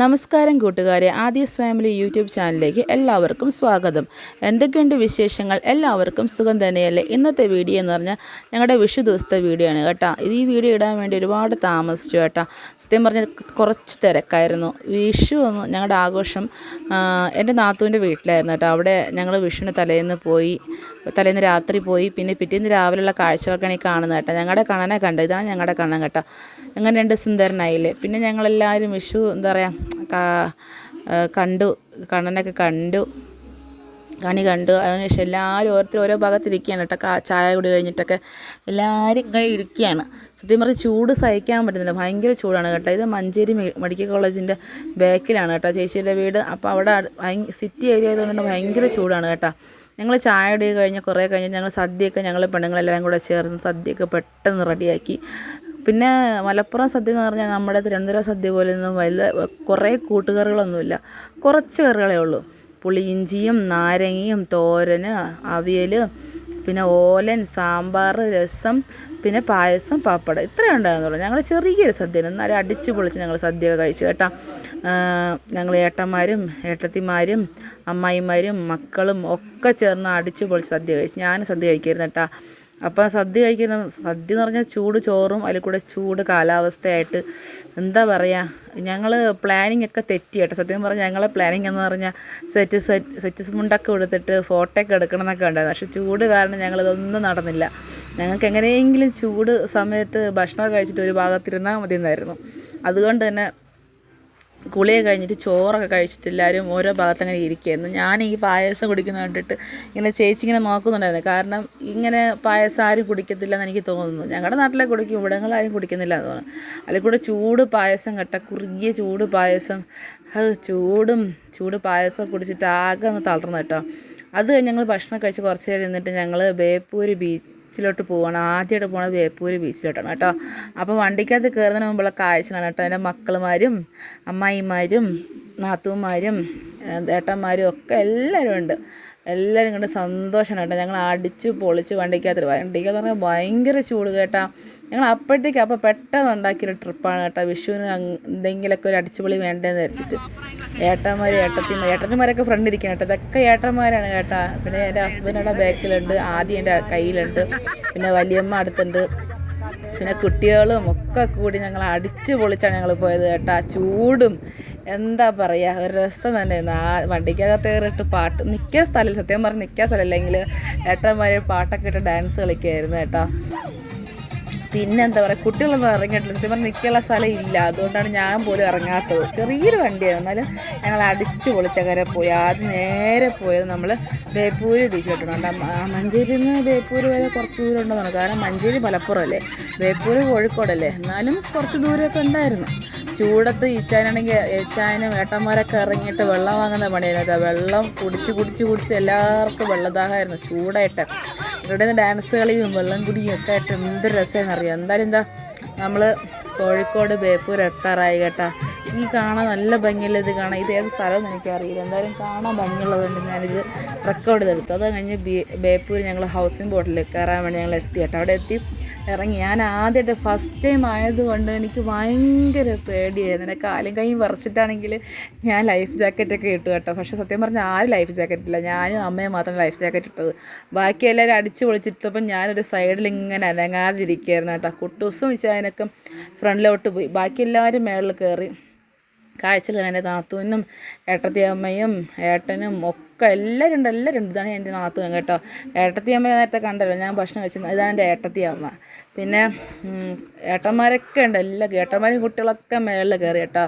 നമസ്കാരം കൂട്ടുകാരെ, Aadhi's family YouTube ചാനലിലേക്ക് എല്ലാവർക്കും സ്വാഗതം. എന്തൊക്കെയുണ്ട് വിശേഷങ്ങൾ? എല്ലാവർക്കും സുഖം തന്നെയല്ലേ? ഇന്നത്തെ വീഡിയോ എന്ന് പറഞ്ഞാൽ ഞങ്ങളുടെ വിഷു ദിവസത്തെ വീഡിയോ ആണ് കേട്ടോ. ഈ വീഡിയോ ഇടാൻ വേണ്ടി ഒരുപാട് താമസിച്ചു കേട്ടോ. സത്യം പറഞ്ഞാൽ കുറച്ച് തിരക്കായിരുന്നു. വിഷു ഒന്ന് ഞങ്ങളുടെ ആഘോഷം എൻ്റെ നാത്തൂൻ്റെ വീട്ടിലായിരുന്നു കേട്ടോ. അവിടെ ഞങ്ങൾ വിഷുവിന് തലേന്ന് രാത്രി പോയി, പിന്നെ പിറ്റേന്ന് രാവിലെയുള്ള കാഴ്ചകളൊക്കെയാണ് ഈ കാണുന്നത് കേട്ടോ. ഞങ്ങളുടെ കണ്ണനെ കണ്ടു, ഇതാണ് ഞങ്ങളുടെ കണ്ണൻ കേട്ടോ. അങ്ങനെ രണ്ട് സുന്ദരനായില്ലേ. പിന്നെ ഞങ്ങളെല്ലാവരും വിഷു എന്താ പറയുക കണ്ടു, കണ്ണനൊക്കെ കണി കണ്ടു. അതിനുശേഷം എല്ലാവരും ഓരോ ഭാഗത്തിരിക്കുകയാണ് കേട്ടോ. ചായ കുടി കഴിഞ്ഞിട്ടൊക്കെ എല്ലാവരും ഇങ്ങനെ ഇരിക്കുകയാണ്. സത്യം പറഞ്ഞാൽ ചൂട് സഹിക്കാൻ പറ്റുന്നില്ല, ഭയങ്കര ചൂടാണ് കേട്ടോ. ഇത് മഞ്ചേരി മെഡിക്കൽ കോളേജിൻ്റെ ബാക്കിലാണ് കേട്ടോ ചേച്ചിയുടെ വീട്. അപ്പോൾ അവിടെ സിറ്റി ഏരിയ ആയതുകൊണ്ട് ഭയങ്കര ചൂടാണ് കേട്ടോ. ഞങ്ങൾ ചായ കുടി കുറേ കഴിഞ്ഞ് ഞങ്ങൾ സദ്യയൊക്കെ ഞങ്ങൾ പെണ്ണുങ്ങളെല്ലാം കൂടെ ചേർന്ന് സദ്യയൊക്കെ പെട്ടെന്ന് റെഡിയാക്കി. പിന്നെ മലപ്പുറം സദ്യ എന്ന് പറഞ്ഞാൽ നമ്മുടെ തിരുവനന്തപുരം സദ്യ പോലെയൊന്നും കുറേ കൂട്ടുകറികളൊന്നുമില്ല, കുറച്ച് കറികളേ ഉള്ളൂ. പുളിയിഞ്ചിയും നാരങ്ങയും തോരന്, അവിയൽ, പിന്നെ ഓലൻ, സാമ്പാർ, രസം, പിന്നെ പായസം, പപ്പടം, ഇത്രയും ഉണ്ടായിരുന്നുള്ളൂ. ഞങ്ങൾ ചെറിയൊരു സദ്യ, എന്നാലും അടിച്ച് പൊളിച്ച് ഞങ്ങൾ സദ്യ കഴിച്ചു കേട്ടോ. ഞങ്ങൾ ഏട്ടന്മാരും ഏട്ടത്തിമാരും അമ്മായിമാരും മക്കളും ഒക്കെ ചേർന്ന് അടിച്ച് പൊളിച്ച് സദ്യ കഴിച്ചു. ഞാൻ സദ്യ കഴിക്കായിരുന്നു കേട്ടോ. അപ്പോൾ സദ്യ എന്ന് പറഞ്ഞാൽ ചൂട് ചോറും അതിൽ കൂടെ ചൂട് കാലാവസ്ഥയായിട്ട് എന്താ പറയുക, ഞങ്ങൾ പ്ലാനിങ് ഒക്കെ തെറ്റി കേട്ടോ. സത്യം പറഞ്ഞാൽ ഞങ്ങളെ പ്ലാനിങ് എന്ന് പറഞ്ഞാൽ സെറ്റ് മുണ്ടൊക്കെ കൊടുത്തിട്ട് ഫോട്ടോ ഒക്കെ എടുക്കണം എന്നൊക്കെ ഉണ്ടായിരുന്നു. പക്ഷേ ചൂട് കാരണം ഞങ്ങളിതൊന്നും നടന്നില്ല. ഞങ്ങൾക്ക് എങ്ങനെയെങ്കിലും ചൂട് സമയത്ത് ഭക്ഷണം കഴിച്ചിട്ട് ഒരു ഭാഗത്തിരുന്നാൽ മതി എന്നായിരുന്നു. അതുകൊണ്ട് തന്നെ കുളിയൊക്കെ കഴിഞ്ഞിട്ട് ചോറൊക്കെ കഴിച്ചിട്ട് എല്ലാവരും ഓരോ ഭാഗത്തങ്ങനെ ഇരിക്കുകയായിരുന്നു. ഞാൻ ഈ പായസം കുടിക്കുന്നത് കണ്ടിട്ട് ഇങ്ങനെ ചേച്ചി ഇങ്ങനെ നോക്കുന്നുണ്ടായിരുന്നു. കാരണം ഇങ്ങനെ പായസം ആരും കുടിക്കത്തില്ല എന്ന് എനിക്ക് തോന്നുന്നു. ഞങ്ങളുടെ നാട്ടിലെ കുടിക്കും, ഇവിടങ്ങളാരും കുടിക്കുന്നില്ല എന്ന് തോന്നുന്നു. അതിൽ കൂടെ ചൂട് പായസം കേട്ടോ, കുറുകിയ ചൂട് പായസം. ചൂട് പായസം കുടിച്ചിട്ട് ആകെ ഒന്ന് തളർന്നു കേട്ടോ. അത് കഴിഞ്ഞ് ഞങ്ങൾ ഭക്ഷണം കഴിച്ച് കുറച്ച് നേരം നിന്നിട്ട് ഞങ്ങൾ ബേപ്പൂര് ബീച്ചിലോട്ട് പോവുകയാണ്. ആദ്യമായിട്ട് പോകുന്നത് ബേപ്പൂര് ബീച്ചിലോട്ടാണ് കേട്ടോ. അപ്പോൾ വണ്ടിക്കകത്ത് കയറുന്നതിന് മുമ്പുള്ള കാഴ്ചകളാണ് കേട്ടോ. എൻ്റെ മക്കളുമാരും അമ്മായിമാരും നാത്തൂമാരും ഏട്ടന്മാരും ഒക്കെ എല്ലാവരും ഉണ്ട്. എല്ലാവരും കണ്ട് സന്തോഷമാണ് കേട്ടോ. ഞങ്ങൾ അടിച്ച് പൊളിച്ച് വണ്ടിക്കകത്ത് പറഞ്ഞാൽ ഭയങ്കര ചൂട് കേട്ടോ. ഞങ്ങൾ അപ്പോൾ പെട്ടെന്ന് ഉണ്ടാക്കിയൊരു ട്രിപ്പാണ് കേട്ടോ. വിഷുവിന് എന്തെങ്കിലുമൊക്കെ ഒരു അടിച്ചുപൊളി വേണ്ടതെന്ന് വെച്ചിട്ട് ഏട്ടത്തിമാരൊക്കെ ഫ്രണ്ട് ഇരിക്കണം കേട്ടോ. ഇതൊക്കെ ഏട്ടന്മാരാണ് കേട്ടോ. പിന്നെ എൻ്റെ ഹസ്ബൻഡുടെ ബാക്കിലുണ്ട്, ആദ്യം എൻ്റെ കയ്യിലുണ്ട്, പിന്നെ വലിയമ്മ അടുത്തുണ്ട്, പിന്നെ കുട്ടികളും ഒക്കെ കൂടി ഞങ്ങൾ അടിച്ച് പൊളിച്ചാണ് ഞങ്ങൾ പോയത് കേട്ടോ. ചൂടും എന്താ പറയുക, ഒരു രസം തന്നെയായിരുന്നു. വണ്ടിക്കകത്ത് കയറിയിട്ട് പാട്ട് നിൽക്കാൻ സ്ഥലമില്ല, സത്യം പറഞ്ഞ് നിൽക്കാൻ സ്ഥലമില്ലെങ്കിൽ ഏട്ടന്മാർ പാട്ടൊക്കെ ഇട്ട് ഡാൻസ് കളിക്കുകയായിരുന്നു കേട്ടോ. പിന്നെ എന്താ പറയുക, കുട്ടികളൊന്നും ഇറങ്ങിയിട്ടില്ല, സത്യം പറഞ്ഞാൽ നിൽക്കാനുള്ള സ്ഥലം ഇല്ല. അതുകൊണ്ടാണ് ഞാൻ പോലും ഇറങ്ങാത്തത്. ചെറിയൊരു വണ്ടിയാണ്, എന്നാലും ഞങ്ങൾ അടിച്ച് പൊളിച്ചകരെ പോയി. ആദ്യം നേരെ പോയത് നമ്മൾ ബേപ്പൂര് ബീച്ചിലോട്ടാണ്. മഞ്ചേരിയിൽ നിന്ന് ബേപ്പൂര് വരെ കുറച്ച് ദൂരം ഉണ്ടെന്നാണ്. കാരണം മഞ്ചേരി മലപ്പുറം അല്ലേ, ബേപ്പൂര് കോഴിക്കോടല്ലേ, എന്നാലും കുറച്ച് ദൂരമൊക്കെ ഉണ്ടായിരുന്നു. ചൂടത്ത് ഈച്ചാനും ഏട്ടന്മാരൊക്കെ ഇറങ്ങിയിട്ട് വെള്ളം വാങ്ങുന്ന പണിയായിരുന്നു. വെള്ളം കുടിച്ച് എല്ലാവർക്കും വെള്ളദാഹമായിരുന്നു ചൂടായിട്ട്. ഇവിടെ നിന്ന് ഡാൻസ് കളിയും വെള്ളം കുടിയും ഒക്കെ ആയിട്ട് എന്ത് രസമാണെന്ന് അറിയാം. എന്തായാലും നമ്മൾ കോഴിക്കോട് ബേപ്പൂർ എത്താറായി കേട്ടോ. ഈ കാണാൻ നല്ല ഭംഗിയുള്ള ഇത് കാണാം. ഇത് ഏത് സ്ഥലമെന്ന് എനിക്കറിയില്ല, എന്തായാലും കാണാൻ ഭംഗിയുള്ളതുകൊണ്ട് ഞാനിത് റെക്കോർഡ് ചെയ്തെടുത്തു. അത് കഴിഞ്ഞ് ബേപ്പൂർ ഞങ്ങൾ ഹൗസിംഗ് ബോട്ടിൽ കയറാൻ വേണ്ടി ഞങ്ങൾ എത്തി കേട്ടോ. അവിടെ എത്തി ഇറങ്ങി. ഞാൻ ആദ്യമായിട്ട് ഫസ്റ്റ് ടൈം ആയതുകൊണ്ട് എനിക്ക് ഭയങ്കര പേടിയായിരുന്നു. എൻ്റെ കാലും കൈയും വിറച്ചിട്ടാണെങ്കിൽ ഞാൻ ലൈഫ് ജാക്കറ്റൊക്കെ ഇട്ടു കേട്ടോ. പക്ഷേ സത്യം പറഞ്ഞാൽ ആരും ലൈഫ് ജാക്കറ്റ് ഇല്ല, ഞാനും അമ്മയും മാത്രം ലൈഫ് ജാക്കറ്റ് ഇട്ടത്. ബാക്കി എല്ലാവരും അടിച്ച് പൊളിച്ചിട്ടപ്പോൾ ഞാനൊരു സൈഡിൽ ഇങ്ങനെ അനങ്ങാതിരിക്കുകയായിരുന്നു കേട്ടോ. കുട്ടൂസും വിശാനൊക്കെ ഫ്രണ്ടിലോട്ട് പോയി, ബാക്കി എല്ലാവരും മേളിൽ കയറി. കാഴ്ചകൾ എൻ്റെ നാത്തൂനും ഏട്ടത്തിയമ്മയും ഏട്ടനും ഒക്കെ എല്ലാവരും ഉണ്ട്. ഇതാണ് എൻ്റെ നാത്തൂൻ കേട്ടോ. ഏട്ടത്തിയമ്മ നേരത്തെ കണ്ടല്ലോ, ഞാൻ ഭക്ഷണം കഴിച്ചത്. ഇതാണ് എൻ്റെ ഏട്ടത്തിയമ്മ. പിന്നെ ഏട്ടന്മാരൊക്കെ ഉണ്ട്, ഏട്ടന്മാരും കുട്ടികളൊക്കെ മേളിൽ കയറി കേട്ടോ.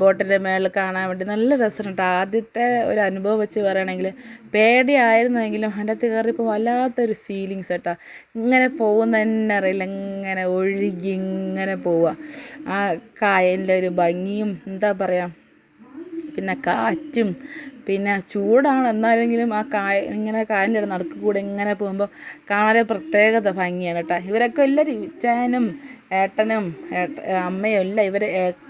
ബോട്ടിൻ്റെ മേളിൽ കാണാൻ വേണ്ടി നല്ല രസമുണ്ട് കേട്ടോ. ആദ്യത്തെ ഒരു അനുഭവം വെച്ച് പറയുകയാണെങ്കിൽ പേടിയായിരുന്നെങ്കിലും അതിൻ്റെ അകത്ത് കയറിയപ്പോൾ വല്ലാത്തൊരു ഫീലിങ്സ് കേട്ടോ. ഇങ്ങനെ പോകുന്ന തന്നെ അറിയില്ല, ഇങ്ങനെ ഒഴുകി ഇങ്ങനെ പോവുക. ആ കായലിൻ്റെ ഒരു ഭംഗിയും എന്താ പറയുക, പിന്നെ കാറ്റും, പിന്നെ ചൂടാണ് എന്നാലെങ്കിലും ആ ഇങ്ങനെ കായലിൻ്റെ നടുക്ക് കൂടെ ഇങ്ങനെ പോകുമ്പോൾ കാണാൻ പ്രത്യേകത ഭംഗിയാണ് കേട്ടോ. ഇവരൊക്കെ എല്ലാവരും ഇച്ചാനും ഏട്ടനും അമ്മയും എല്ലാം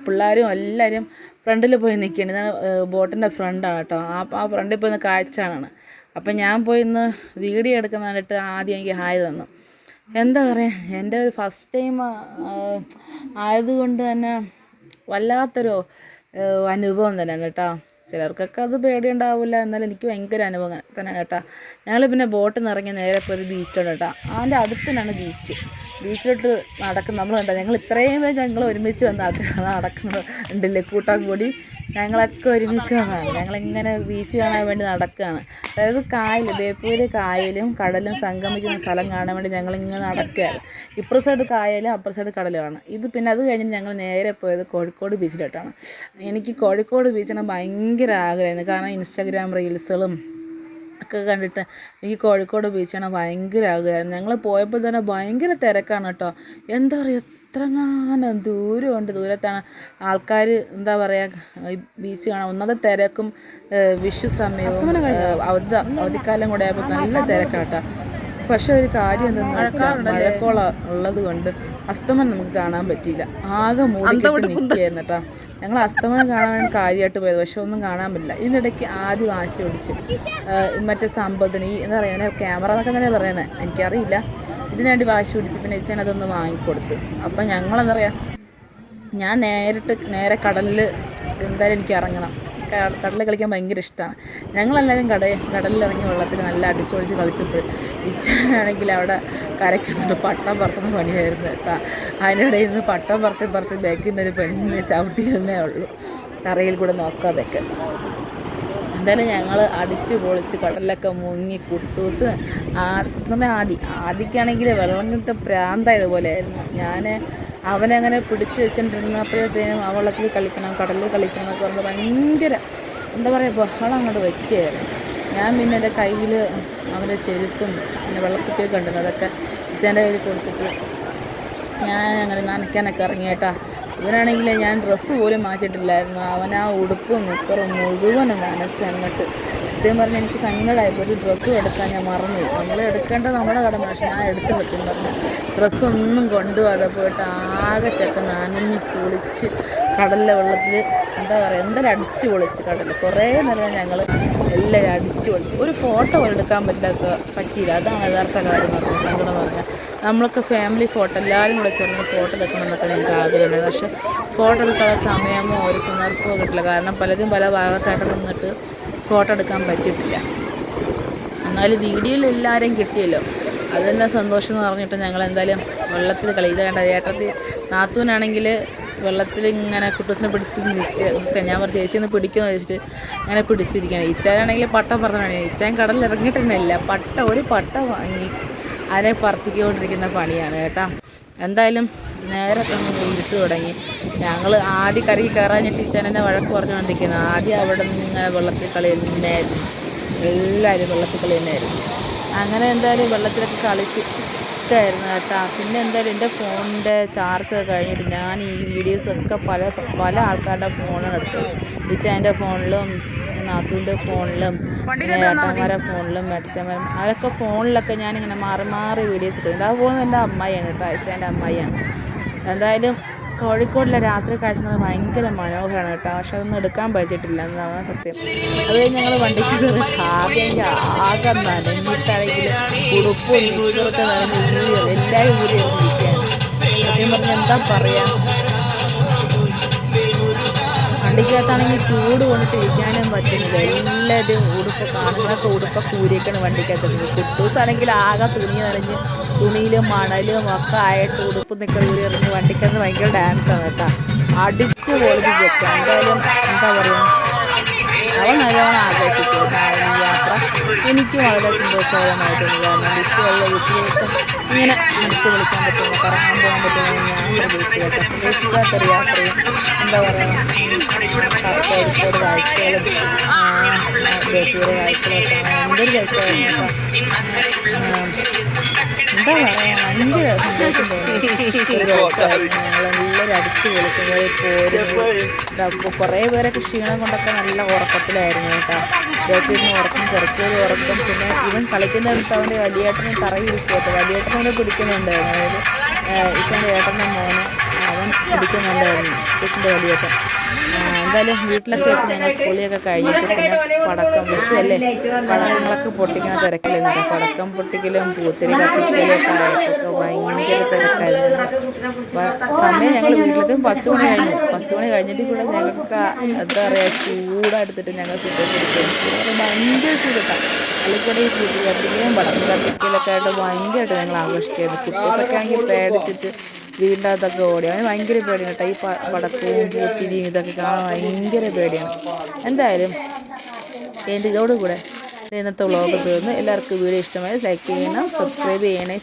പിള്ളേരും എല്ലാവരും ഫ്രണ്ടിൽ പോയി നിൽക്കുകയാണ്. ഇതാണ് ബോട്ടിൻ്റെ ഫ്രണ്ടാണ് കേട്ടോ. ആ ഫ്രണ്ടിൽ പോയി കാഴ്ചയാണ്. അപ്പം ഞാൻ പോയി ഇന്ന് വീഡിയോ എടുക്കുന്ന കണ്ടിട്ട് ആദ്യം എനിക്ക് ഹായ് തന്നു. എന്താ പറയുക, എൻ്റെ ഒരു ഫസ്റ്റ് ടൈം ആയതുകൊണ്ട് തന്നെ വല്ലാത്തൊരു അനുഭവം തന്നെയാണ് കേട്ടോ. ചിലർക്കൊക്കെ അത് പേടിയുണ്ടാവില്ല, എന്നാലും എനിക്ക് ഭയങ്കര അനുഭവം തന്നെയാണ് കേട്ടോ. ഞങ്ങൾ പിന്നെ ബോട്ടിൽ നിന്ന് ഇറങ്ങി നേരെ പോയത് ബീച്ചിലോട്ട് കേട്ടോ. അതിൻ്റെ അടുത്ത് തന്നെയാണ് ബീച്ചിലോട്ട് നടക്കുന്നത്. നമ്മൾ കണ്ടോ, ഞങ്ങൾ ഇത്രയും പേര് ഞങ്ങൾ ഒരുമിച്ച് നടക്കുന്നത് ഉണ്ടല്ലേ, കൂട്ടം കൂടി ഞങ്ങളൊക്കെ ഒരുമിച്ച് വന്നതാണ്. ഞങ്ങളിങ്ങനെ ബീച്ച് കാണാൻ വേണ്ടി നടക്കുകയാണ്. അതായത് ബേപ്പൂര് കായലും കടലും സംഗമിക്കുന്ന സ്ഥലം കാണാൻ വേണ്ടി ഞങ്ങളിങ്ങനെ നടക്കുകയാണ്. ഇപ്പുറ സൈഡ് കായലും അപ്പുറ സൈഡ് കടലുമാണ്. പിന്നെ അത് കഴിഞ്ഞിട്ട് ഞങ്ങൾ നേരെ പോയത് കോഴിക്കോട് ബീച്ചിലോട്ടാണ്. എനിക്ക് കോഴിക്കോട് ബീച്ചിനെ ഭയങ്കര ആഗ്രഹമായിരുന്നു. കാരണം ഇൻസ്റ്റാഗ്രാം റീൽസുകളും ഒക്കെ കണ്ടിട്ട് എനിക്ക് കോഴിക്കോട് ബീച്ചാണ് ഭയങ്കര ആഗ്രഹമായിരുന്നു. ഞങ്ങൾ പോയപ്പോൾ തന്നെ ഭയങ്കര തിരക്കാണ് കേട്ടോ. എന്താ പറയുക, എത്രങ്ങാനും ദൂരമുണ്ട്. ദൂരത്താണ് ആൾക്കാർ എന്താ പറയുക, ഈ ബീച്ച് കാണാൻ. ഒന്നാമത്തെ തിരക്കും വിഷു സമയവും അവധിക്കാലം കൂടെ ആയപ്പോൾ നല്ല തിരക്കാണ് കേട്ടോ. പക്ഷെ ഒരു കാര്യം എന്തെന്ന് വെച്ചാൽ മഴക്കോള ഉള്ളത് കൊണ്ട് അസ്തമനം നമുക്ക് കാണാൻ പറ്റിയില്ല. ആകെ മൂടിക്കെട്ടി നിൽക്കുകയായിരുന്നു കേട്ടോ. ഞങ്ങൾ അസ്തമനം കാണാൻ വേണ്ടി കാര്യമായിട്ട് പോയത്, പക്ഷെ ഒന്നും കാണാൻ പറ്റില്ല. ഇതിനിടയ്ക്ക് ആദ്യം വാശി പിടിച്ച് മറ്റേ സംഭവത്തിന് എന്താ പറയുക, ക്യാമറ എന്നൊക്കെ തന്നെ പറയുന്നത് എനിക്കറിയില്ല, ഇതിനു വേണ്ടി വാശി പിടിച്ച് പിന്നെ ഇച്ചാൻ അതൊന്ന് വാങ്ങിക്കൊടുത്ത്. അപ്പം ഞങ്ങളെന്താ പറയുക, ഞാൻ നേരെ കടലിൽ എന്തായാലും എനിക്ക് ഇറങ്ങണം. കടലിൽ കളിക്കാൻ ഭയങ്കര ഇഷ്ടമാണ്. ഞങ്ങളെല്ലാവരും കടലിലിറങ്ങി വെള്ളത്തിൽ നല്ല അടിച്ചുപൊളിച്ച് കളിച്ചപ്പോൾ ഇച്ചാനാണെങ്കിൽ അവിടെ കരയ്ക്കുന്നുണ്ട് പട്ടം പറത്തുന്ന പണിയായിരുന്നു കേട്ടോ. അതിനിടയിൽ നിന്ന് പട്ടം പറത്തി ബാക്കിൽ നിന്നൊരു പെണ്ണിനെ ചവിട്ടിയല്ലേ ഉള്ളൂ, തറയിൽ കൂടെ നോക്കാതൊക്കെ. എന്തായാലും ഞങ്ങൾ അടിച്ച് പൊളിച്ച് കടലിലൊക്കെ മുങ്ങി കുട്ടൂസ് ആദിക്കാണെങ്കിൽ വെള്ളം കിട്ട പ്രാന്തായതുപോലെ ആയിരുന്നു. ഞാൻ അവനങ്ങനെ പിടിച്ച് വെച്ചിട്ടിരുന്നപ്പോഴത്തേനും ആ വെള്ളത്തിൽ കളിക്കണം, കടലിൽ കളിക്കണം എന്നൊക്കെ പറഞ്ഞാൽ ഭയങ്കര എന്താ പറയുക ബഹളം അങ്ങോട്ട് വയ്ക്കുകയായിരുന്നു. ഞാൻ പിന്നെ എൻ്റെ കയ്യിൽ അവൻ്റെ ചെരുപ്പും പിന്നെ വെള്ളക്കുപ്പിയൊക്കെ ഉണ്ടല്ലോ അതൊക്കെ ഇച്ചാൻ്റെ കയ്യിൽ കൊടുത്തിട്ട് ഞാൻ അങ്ങനെ നനയ്ക്കാനൊക്കെ ഇറങ്ങിയേട്ടാ. ഇവനാണെങ്കിൽ ഞാൻ ഡ്രസ്സ് പോലും മാറ്റിയിട്ടില്ലായിരുന്നു. അവൻ ആ ഉടുപ്പും നിക്കറും മുഴുവനും നനച്ചങ്ങോട്ട്. സത്യം പറഞ്ഞാൽ എനിക്ക് സങ്കടമായപ്പോൾ ഒരു ഡ്രസ്സും എടുക്കാൻ ഞാൻ മറന്നു. നമ്മൾ എടുക്കേണ്ടത് നമ്മുടെ കടമ, പക്ഷെ ഞാൻ എടുത്ത് സത്യം പറഞ്ഞാൽ ഡ്രസ്സൊന്നും കൊണ്ടുപോകാതെ പോയിട്ട് ആകെ ചെക്ക നനഞ്ഞ് കുളിച്ച് കടലിലെ വെള്ളത്തിൽ എന്താ പറയുക എന്തായാലും അടിച്ച് പൊളിച്ച് കടലിൽ കുറേ നേരം ഞങ്ങൾ എല്ലാവരും അടിച്ച് പൊളിച്ച്. ഒരു ഫോട്ടോ പോലും എടുക്കാൻ പറ്റിയില്ല. അതാണ് യഥാർത്ഥ കാര്യം എന്ന് പറഞ്ഞാൽ, സങ്കടം എന്ന് പറഞ്ഞാൽ. നമ്മളൊക്കെ ഫാമിലി ഫോട്ടോ എല്ലാവരും കൂടെ ചേർന്ന് ഫോട്ടോ എടുക്കണം എന്നൊക്കെ ഞങ്ങൾക്ക് ആഗ്രഹമുണ്ട്. പക്ഷേ ഫോട്ടോ എടുക്കാനുള്ള സമയമോ ഒരു സന്ദർഭമോ കിട്ടില്ല. കാരണം പലരും പല ഭാഗത്തായിട്ട് നിന്നിട്ട് ഫോട്ടോ എടുക്കാൻ പറ്റിയിട്ടില്ല. എന്നാലും വീഡിയോയിൽ എല്ലാവരെയും കിട്ടിയല്ലോ, അത് തന്നെ സന്തോഷം എന്ന് പറഞ്ഞിട്ട് ഞങ്ങൾ എന്തായാലും വെള്ളത്തിൽ കളി. ഇത് കണ്ട നാത്തൂനാണെങ്കിൽ വെള്ളത്തിൽ ഇങ്ങനെ കുട്ടൂസിനെ പിടിച്ചിട്ട് നിൽക്കുക. ഞാൻ പറഞ്ഞു ചേച്ചിയൊന്ന് പിടിക്കുമെന്ന് ചോദിച്ചിട്ട് അങ്ങനെ പിടിച്ചിരിക്കുകയാണ്. ഇച്ചാനാണെങ്കിൽ പട്ടം പറഞ്ഞാണ്. ഇച്ചാൻ കടലിൽ ഇറങ്ങിയിട്ട് തന്നെ ഇല്ല, ഒരു പട്ട വാങ്ങി അതിനെ പറത്തിക്കൊണ്ടിരിക്കുന്ന പണിയാണ് കേട്ടോ. എന്തായാലും നേരെ ഇരുട്ട് തുടങ്ങി. ഞങ്ങൾ ആദ്യം കരയിൽ കയറാഞ്ഞിട്ട് ഇച്ചാനെന്നെ വഴക്ക് പറഞ്ഞുകൊണ്ടിരിക്കുന്നത്. ആദ്യം അവിടെ നിന്ന് ഇങ്ങനെ വെള്ളത്തിൽ കളി തന്നെയായിരുന്നു, എല്ലാവരും വെള്ളത്തിൽ കളി തന്നെയായിരുന്നു. അങ്ങനെ എന്തായാലും വെള്ളത്തിലൊക്കെ കളിച്ച് ഇഷ്ടമായിരുന്നു കേട്ടോ. പിന്നെ എന്തായാലും എൻ്റെ ഫോണിൻ്റെ ചാർജ് കഴിഞ്ഞിട്ട് ഞാൻ ഈ വീഡിയോസൊക്കെ പല ആൾക്കാരുടെ ഫോണാണ് എടുത്തത്. ഇച്ചാൻ്റെ ഫോണിലും നാത്തൂൻ്റെ ഫോണിലും ഏട്ടന്മാരുടെ ഫോണിലും ഏട്ടത്തിയമ്മ അതൊക്കെ ഫോണിലൊക്കെ ഞാനിങ്ങനെ മാറി വീഡിയോസ് എടുക്കും. അത് പോകുന്നത് എൻ്റെ അമ്മായിയാണ് കേട്ടോ, അയച്ചേൻ്റെ അമ്മായിയാണ്. എന്തായാലും കോഴിക്കോടിലെ രാത്രി കാഴ്ച ഭയങ്കര മനോഹരമാണ് കേട്ടോ. പക്ഷെ അതൊന്നും എടുക്കാൻ പറ്റിയിട്ടില്ല എന്നതാണ് സത്യം. അത് കഴിഞ്ഞ് ഞങ്ങൾ വണ്ടിക്ക് കയറി ആകെ നനഞ്ഞിട്ടാണെങ്കിൽ ഉടുപ്പും നിൽക്കൊക്കെ നനഞ്ഞ് എല്ലാവരും ഊരിയിരിക്കുകയാണ്. സത്യം പറഞ്ഞാൽ എന്താ പറയുക, വണ്ടിക്കകത്താണെങ്കിൽ ചൂട് കൊണ്ടിട്ട് ഇരിക്കാനും പറ്റുന്നില്ല. എല്ലാവരും കാണുന്നതൊക്കെ ഉടുപ്പൊക്കെ ഊരിയൊക്കെയാണ് വണ്ടിക്കകത്ത്. കുട്ടൂസാണെങ്കിൽ ആകെ തുണി നനഞ്ഞ് തുണിയിലും മണലും ഒക്കെ ആയിട്ട് ഉടുപ്പ് നിൽക്കാൻ ഊരി ഇറങ്ങി വണ്ടിക്കകത്ത് ഭയങ്കര ഡാൻസാണ് കേട്ടോ. അടിച്ച് പൊളിച്ച് ചെക്കാം. എന്തായാലും എന്താ പറയുക, അവൻ നല്ലോണം ആഘോഷിച്ചു യാത്ര. എനിക്കും വളരെ സന്തോഷകരമായിട്ടുണ്ട്. കാരണം വിഷു ദിവസം ഇങ്ങനെ അടിച്ച് വിളിക്കാൻ പറ്റുന്നു, കറങ്ങാൻ പോകാൻ പറ്റുമെന്ന് ഞാൻ പ്രതീക്ഷിക്കാത്തൊരു യാത്രയും എന്താ പറയുക കോഴിക്കോട് കാഴ്ചകളും ബേപ്പൂര് കാഴ്ചകളൊക്കെ എന്തൊരു രസമായിരുന്നു എന്താ പറയുക, ഭയങ്കര സന്തോഷം തോന്നി. ഒരു ദിവസമായിരുന്നു. ഞങ്ങളെല്ലാവരും അടിച്ച് പൊളിച്ച് കുറേ പേരൊക്കെ ക്ഷീണം കൊണ്ടൊക്കെ നല്ല ഉറക്കത്തിലായിരുന്നു കേട്ടോ. ബേക്കിൽ നിന്ന് ഉറക്കം, കുറച്ചൊരു ഉറക്കം. പിന്നെ ഇവൻ കളിക്കുന്നിടത്ത് അവൻ്റെ വലിയേട്ടനെ തറയിരിക്കുമോ, വലിയേട്ടനെ പിടിക്കുന്നുണ്ടായിരുന്നു. അതായത് ഇച്ചൻ്റെ ഏട്ടൻ്റെ മോനെ അവൻ പിടിക്കുന്നുണ്ടായിരുന്നു, കൊച്ചിൻ്റെ വലിയേട്ടൻ. എന്തായാലും വീട്ടിലൊക്കെ എത്തി ഞങ്ങൾ കുളിയൊക്കെ കഴിഞ്ഞിട്ട് പിന്നെ പടക്കം വിഷു അല്ലേ, പടക്കങ്ങളൊക്കെ പൊട്ടിക്കുന്ന തിരക്കിലായിരുന്നു കേട്ടോ. പടക്കം പൊട്ടിക്കലും പൂത്തിരി കത്തിക്കലും ഒക്കെ ആയിട്ടൊക്കെ ഭയങ്കര തിരക്കായിരുന്നു. സമയം ഞങ്ങൾ വീട്ടിലെത്തും 10 മണി കഴിഞ്ഞു. 10 മണി കഴിഞ്ഞിട്ട് കൂടെ ഞങ്ങൾക്ക് എന്താ പറയുക ചൂടെടുത്തിട്ട് ഞങ്ങൾ സിറ്റൗട്ടിരിക്കുകയാണ്. ഭയങ്കര ചൂടിട്ടാണ്. അല്ലിക്കൂടെ ഈ പൂത്തിരി കത്തിക്കലും പടക്കം കത്തിക്കലൊക്കെ ആയിട്ട് ഭയങ്കരമായിട്ട് ഞങ്ങൾ ആഘോഷിക്കുകയായിരുന്നു. കുട്ടീസൊക്കെ ആണെങ്കിൽ പേടിച്ചിട്ട് വീടിൻ്റെ അകത്തൊക്കെ ഓടി. അവന് ഭയങ്കര പേടിയാണ് കേട്ടോ. ഈ പടക്കവും പൂത്തിരിയും ഇതൊക്കെ കാണാൻ ഭയങ്കര പേടിയാണ്. എന്തായാലും എൻ്റെ ഇതോടുകൂടെ ഇന്നത്തെ വ്ളോഗ് തീർന്നു. എല്ലാവർക്കും വീഡിയോ ഇഷ്ടമായി ലൈക്ക് ചെയ്യണം, സബ്സ്ക്രൈബ് ചെയ്യണേ.